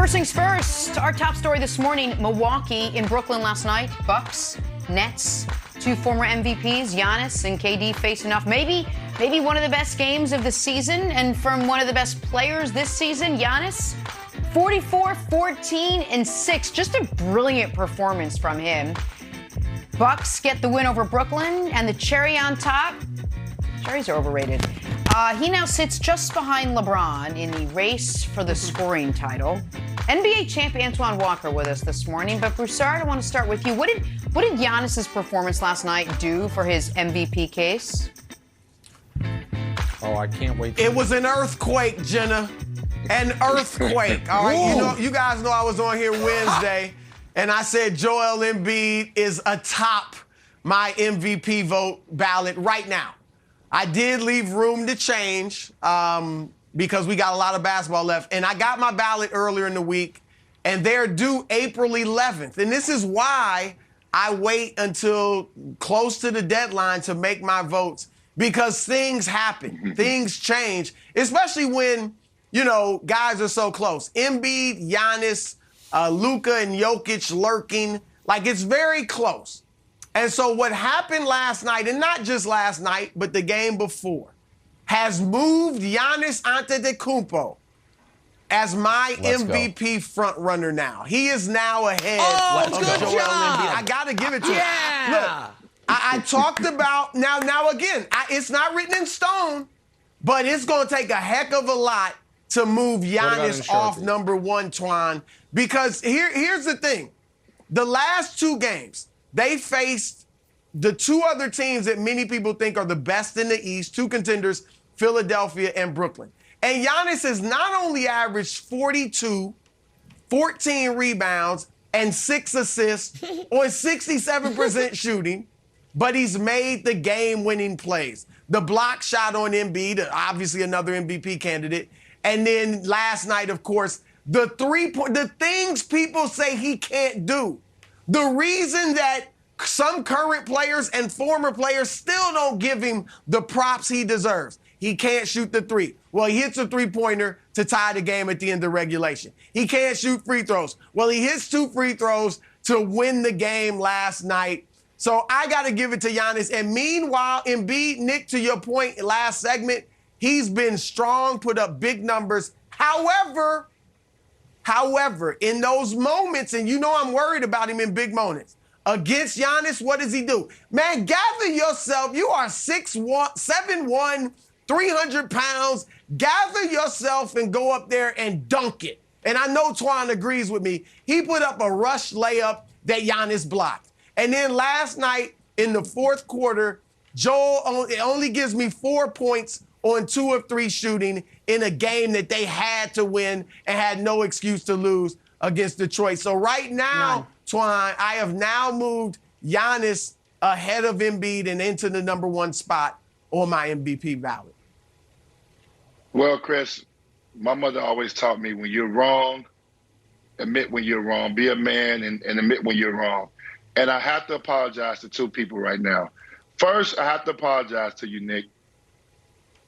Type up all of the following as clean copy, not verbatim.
First things first, our top story this morning, Milwaukee in Brooklyn last night. Bucks, Nets, two former MVPs, Giannis and KD facing off. Maybe one of the best games of the season, and from one of the best players this season, Giannis. 44, 14, and 6. Just a brilliant performance from him. Bucks get the win over Brooklyn, and the cherry on top, cherries are overrated. He now sits just behind LeBron in the race for the scoring title. NBA champ Antoine Walker with us this morning. But Broussard, I want to start with you. What did Giannis's performance last night do for his MVP case? Oh, I can't wait. It was an earthquake, Jenna. An earthquake. All right, you guys know I was on here Wednesday, and I said Joel Embiid is atop my MVP vote ballot right now. I did leave room to change because we got a lot of basketball left. And I got my ballot earlier in the week, and they're due April 11th. And this is why I wait until close to the deadline to make my votes, because things happen. Things change, especially when, guys are so close. Embiid, Giannis, Luka, and Jokic lurking. Like, it's very close. And so what happened last night, and not just last night, but the game before, has moved Giannis Antetokounmpo as my MVP frontrunner now. He is now ahead of Joel Embiid. I got to give it to him. Look, I talked about, now again, it's not written in stone, but it's going to take a heck of a lot to move Giannis off number one, Twan, because here's the thing. The last two games, they faced the two other teams that many people think are the best in the East, two contenders, Philadelphia and Brooklyn. And Giannis has not only averaged 42, 14 rebounds, and 6 assists on 67% shooting, but he's made the game-winning plays. The block shot on Embiid, obviously another MVP candidate. And then last night, of course, the things people say he can't do. The reason that some current players and former players still don't give him the props he deserves. He can't shoot the three. Well, he hits a three-pointer to tie the game at the end of regulation. He can't shoot free throws. Well, he hits 2 free throws to win the game last night. So I got to give it to Giannis. And meanwhile, Embiid, Nick, to your point last segment, he's been strong, put up big numbers. However, in those moments, and I'm worried about him in big moments, against Giannis, what does he do? Man, gather yourself. You are 6'1", 7'1", 300 pounds. Gather yourself and go up there and dunk it. And I know Twan agrees with me. He put up a rush layup that Giannis blocked. And then last night in the fourth quarter, Joel only gives me 4 points on 2 of 3 shooting in a game that they had to win and had no excuse to lose against Detroit. So right now, Twan, I have now moved Giannis ahead of Embiid and into the number one spot on my MVP ballot. Well, Chris, my mother always taught me, when you're wrong, admit when you're wrong. Be a man and admit when you're wrong. And I have to apologize to 2 people right now. First, I have to apologize to you, Nick.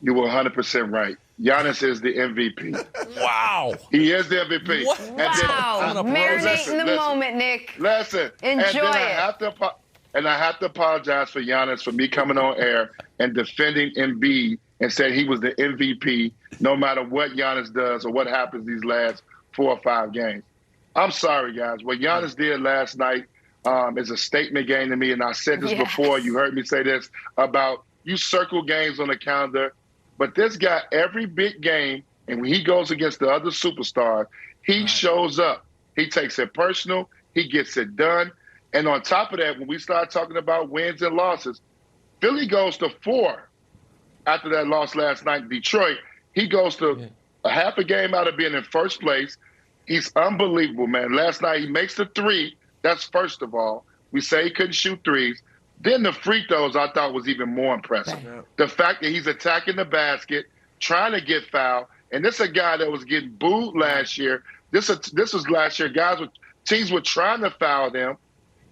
You were 100% right. Giannis is the MVP. Wow. He is the MVP. Wow. Marinate in the moment, Nick. Listen. Enjoy it. I have to apologize for Giannis for me coming on air and defending Embiid and saying he was the MVP no matter what Giannis does or what happens these last 4 or 5 games. I'm sorry, guys. What Giannis did last night is a statement game to me, and I said this before. You heard me say this about you circle games on the calendar. But this guy, every big game, and when he goes against the other superstars, he shows up. He takes it personal. He gets it done. And on top of that, when we start talking about wins and losses, Philly goes to 4 after that loss last night in Detroit. He goes to a half a game out of being in first place. He's unbelievable, man. Last night he makes the 3. That's first of all. We say he couldn't shoot threes. Then the free throws I thought was even more impressive. The fact that he's attacking the basket, trying to get fouled, and this is a guy that was getting booed last year. This was last year. Teams were trying to foul them.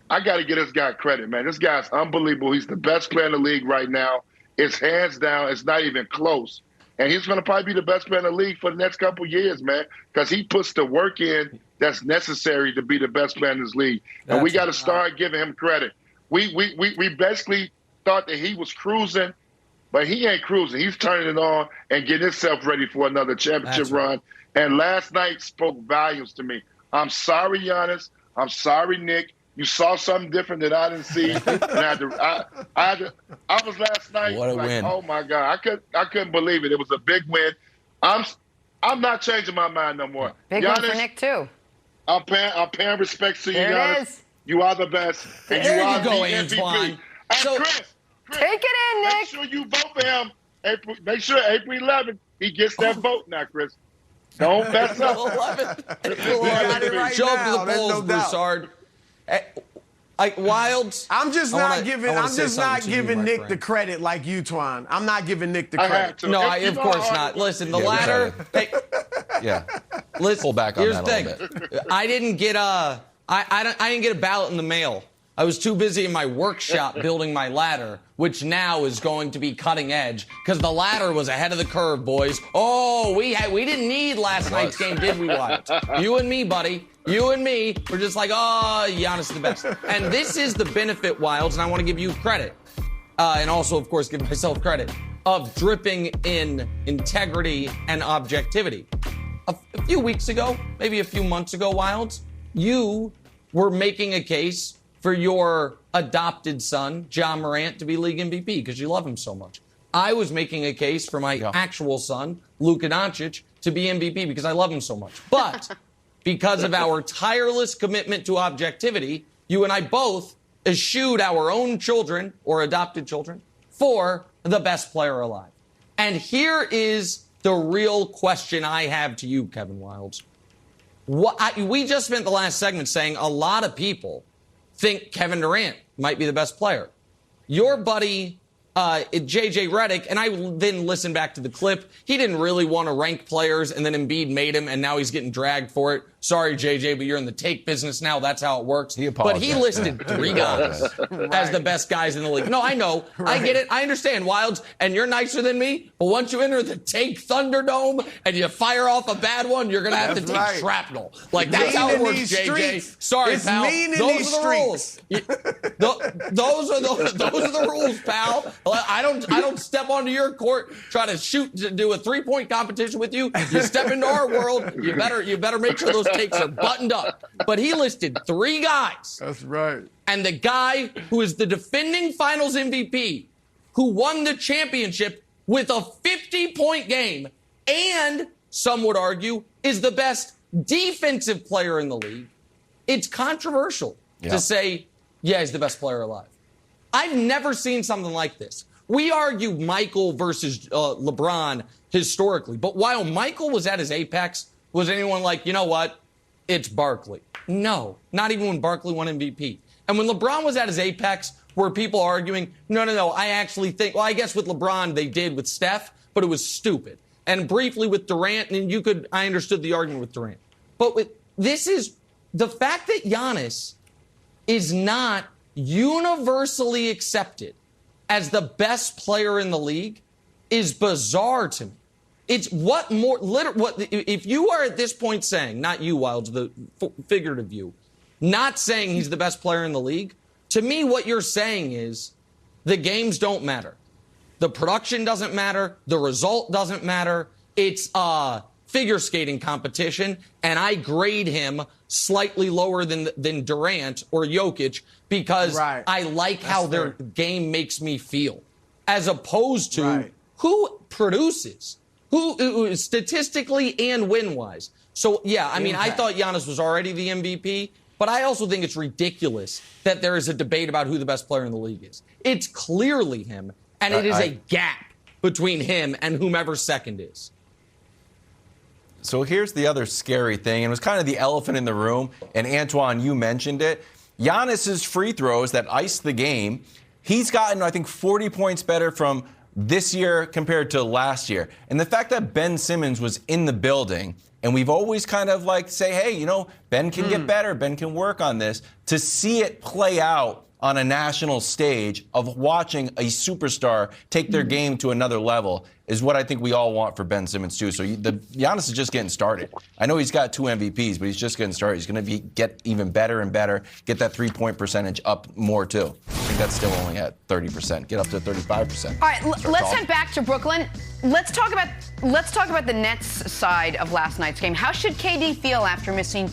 I got to give this guy credit, man. This guy's unbelievable. He's the best player in the league right now. It's hands down. It's not even close. And he's going to probably be the best player in the league for the next couple of years, man, because he puts the work in that's necessary to be the best player in this league. And we got to start giving him credit. We basically thought that he was cruising, but he ain't cruising. He's turning it on and getting himself ready for another championship run. And last night spoke volumes to me. I'm sorry, Giannis. I'm sorry, Nick. You saw something different that I didn't see. And I was last night what a like, win. Oh my God, I couldn't believe it. It was a big win. I'm not changing my mind no more. Big Giannis, win for Nick too. I'm paying respects to you, There Giannis. it is. You are the best. And There you are you go, the MVP. Antoine. And So- Chris, Take it in, Nick. make sure you vote for him. Make sure April 11th he gets that vote now, Chris. Don't mess up. 11. got it right Show up now. to the There's polls, no doubt. Broussard. Like Wilds. I'm just I not wanna- giving. I wanna I'm say just not something to you, giving my Nick the friend. credit like you, Twan. I'm not giving Nick the I credit. had to. No, If you of know course how not. it- Listen, the Yeah, ladder. Hey, Yeah. listen. Pull back on here's that the a thing. little bit. I didn't get I didn't get a ballot in the mail. I was too busy in my workshop building my ladder, which now is going to be cutting edge because the ladder was ahead of the curve, boys. Oh, we didn't need last night's game, did we, Wild? You and me, buddy. You and me were just like, oh, Giannis is the best. And this is the benefit, Wilds, and I want to give you credit. And also, of course, give myself credit of dripping in integrity and objectivity. A few weeks ago, maybe a few months ago, Wilds, you were making a case for your adopted son, John Morant, to be league MVP because you love him so much. I was making a case for my actual son, Luka Doncic, to be MVP because I love him so much. But because of our tireless commitment to objectivity, you and I both eschewed our own children or adopted children for the best player alive. And here is the real question I have to you, Kevin Wilds. We just spent the last segment saying a lot of people think Kevin Durant might be the best player. Your buddy, JJ Redick, and I then listened back to the clip. He didn't really want to rank players, and then Embiid made him, and now he's getting dragged for it. Sorry, JJ, but you're in the take business now. That's how it works. But he listed 3 guys as the best guys in the league. No, I know. I get it. I understand, Wilds, and you're nicer than me. But once you enter the take Thunderdome and you fire off a bad one, you're going to have to take shrapnel. Like, that's how it works, JJ. Streets. Sorry, It's pal. mean in Those these are the rules. Those are the rules, pal. I don't step onto your court, try to do a 3-point competition with you. You step into our world, you better make sure those takes are buttoned up. But he listed 3 guys. That's right. And the guy who is the defending finals MVP, who won the championship with a 50-point game, and some would argue is the best defensive player in the league, it's controversial to say, yeah, he's the best player alive. I've never seen something like this. We argue Michael versus LeBron historically, but while Michael was at his apex, was anyone like, you know what? It's Barkley. No, not even when Barkley won MVP. And when LeBron was at his apex, were people arguing, no, I actually think, well, I guess with LeBron they did with Steph, but it was stupid. And briefly with Durant, and I understood the argument with Durant. But this is the fact that Giannis is not universally accepted as the best player in the league is bizarre to me. It's if you are at this point saying, not you, Wilds, the figurative you, not saying he's the best player in the league, to me what you're saying is the games don't matter. The production doesn't matter. The result doesn't matter. It's a figure skating competition, and I grade him slightly lower than Durant or Jokic because I like how their game makes me feel, as opposed to who produces, who statistically and win-wise. So, yeah, I mean, I thought Giannis was already the MVP, but I also think it's ridiculous that there is a debate about who the best player in the league is. It's clearly him, and it is a gap between him and whomever second is. So here's the other scary thing, and it was kind of the elephant in the room, and Antoine, you mentioned it. Giannis's free throws that iced the game, he's gotten, I think, 40 points better from this year compared to last year. And the fact that Ben Simmons was in the building, and we've always kind of like say, hey, Ben can get better, Ben can work on this. To see it play out on a national stage of watching a superstar take their game to another level is what I think we all want for Ben Simmons too. So Giannis is just getting started. I know he's got 2 MVPs, but he's just getting started. He's going to get even better and better, get that 3-point percentage up more too. I think that's still only at 30%. Get up to 35%. All right, let's head back to Brooklyn. Let's talk about the Nets side of last night's game. How should KD feel after missing